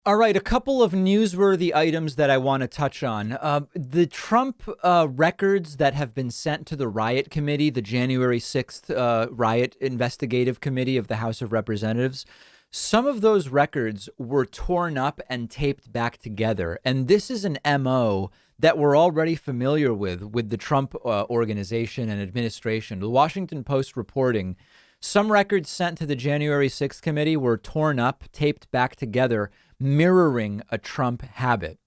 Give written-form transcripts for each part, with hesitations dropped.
All right, a couple of newsworthy items that I want to touch on. The Trump records that have been sent to the Riot Committee, the January 6th Riot Investigative Committee of the House of Representatives, some of those records were torn up and taped back together. And this is an MO that we're already familiar with the Trump organization and administration. The Washington Post reporting some records sent to the January 6th committee were torn up, taped back together, mirroring a Trump habit.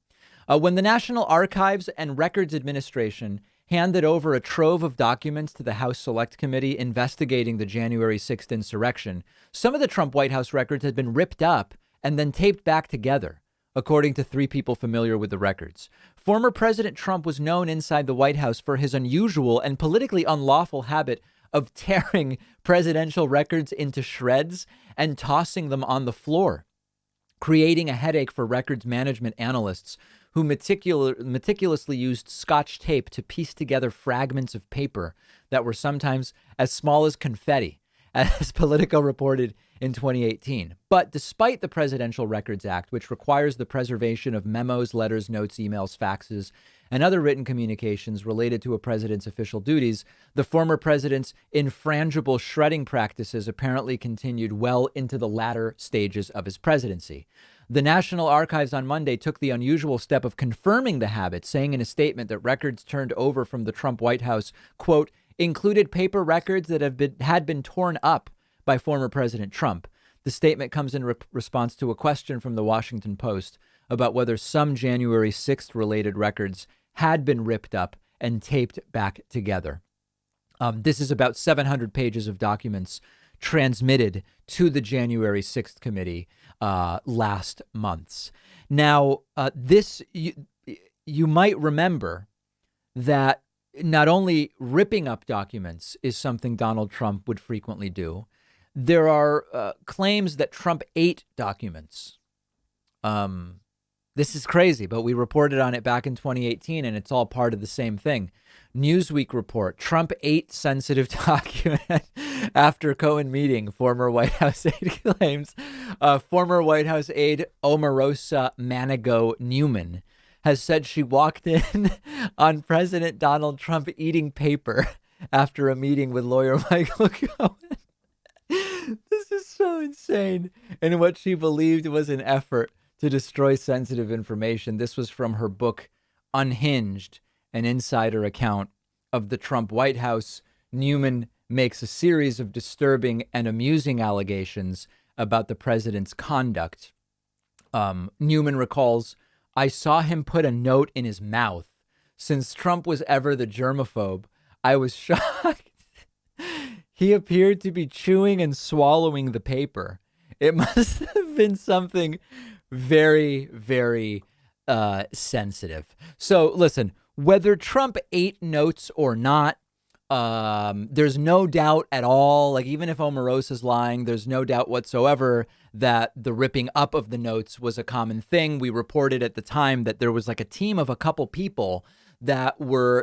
When the National Archives and Records Administration handed over a trove of documents to the House Select Committee investigating the January 6th insurrection, some of the Trump White House records had been ripped up and then taped back together, according to three people familiar with the records. Former President Trump was known inside the White House for his unusual and politically unlawful habit of tearing presidential records into shreds and tossing them on the floor, creating a headache for records management analysts who meticulously used Scotch tape to piece together fragments of paper that were sometimes as small as confetti, as Politico reported in 2018. But despite the Presidential Records Act, which requires the preservation of memos, letters, notes, emails, faxes, and other written communications related to a president's official duties, the former president's infrangible shredding practices apparently continued well into the latter stages of his presidency. The National Archives on Monday took the unusual step of confirming the habit, saying in a statement that records turned over from the Trump White House, quote, included paper records that had been torn up by former President Trump. The statement comes in response to a question from the Washington Post about whether some January 6th related records had been ripped up and taped back together. This is about 700 pages of documents transmitted to the January 6th committee last month. Now, you might remember that not only ripping up documents is something Donald Trump would frequently do. There are claims that Trump ate documents. This is crazy, but we reported on it back in 2018, and it's all part of the same thing. Newsweek report, Trump ate sensitive document after Cohen meeting, former White House aide claims. Former White House aide Omarosa Manigault Newman has said she walked in on President Donald Trump eating paper after a meeting with lawyer Michael Cohen. This is so insane. And what she believed was an effort to destroy sensitive information. This was from her book, Unhinged, an insider account of the Trump White House. Newman makes a series of disturbing and amusing allegations about the president's conduct. Newman recalls, I saw him put a note in his mouth. Since Trump was ever the germaphobe, I was shocked. He appeared to be chewing and swallowing the paper. It must have been something very, very sensitive. So listen, whether Trump ate notes or not, there's no doubt at all, like even if Omarosa's lying, there's no doubt whatsoever that the ripping up of the notes was a common thing. We reported at the time that there was like a team of a couple people that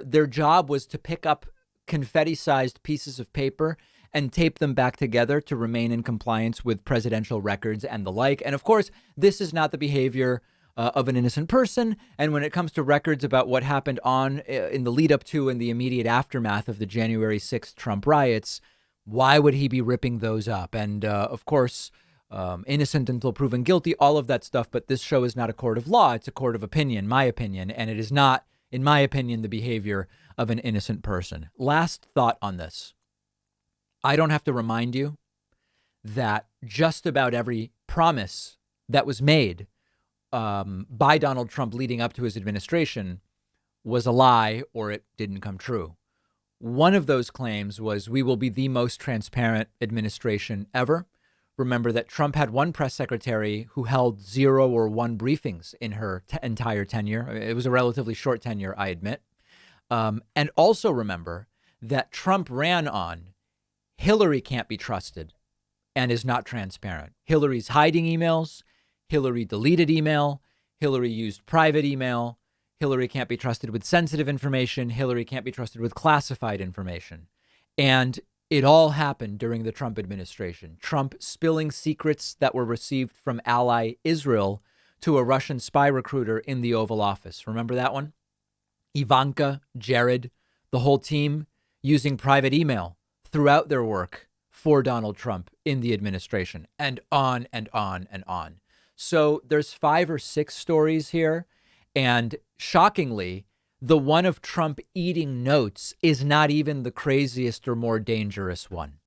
their job was to pick up confetti-sized pieces of paper and tape them back together to remain in compliance with presidential records and the like. And of course, this is not the behavior of an innocent person. And when it comes to records about what happened in the lead up to and the immediate aftermath of the January 6th Trump riots, why would he be ripping those up? And of course, innocent until proven guilty, all of that stuff. But this show is not a court of law. It's a court of opinion, my opinion. And it is not, in my opinion, the behavior of an innocent person. Last thought on this. I don't have to remind you that just about every promise that was made by Donald Trump leading up to his administration was a lie or it didn't come true. One of those claims was we will be the most transparent administration ever. Remember that Trump had one press secretary who held 0 or 1 briefings in her entire tenure. It was a relatively short tenure, I admit. And also remember that Trump ran on Hillary can't be trusted and is not transparent. Hillary's hiding emails. Hillary deleted email. Hillary used private email. Hillary can't be trusted with sensitive information. Hillary can't be trusted with classified information. And it all happened during the Trump administration. Trump spilling secrets that were received from ally Israel to a Russian spy recruiter in the Oval Office. Remember that one? Ivanka, Jared, the whole team using private email throughout their work for Donald Trump in the administration, and on and on and on. So there's 5 or 6 stories here. And shockingly, the one of Trump eating notes is not even the craziest or more dangerous one.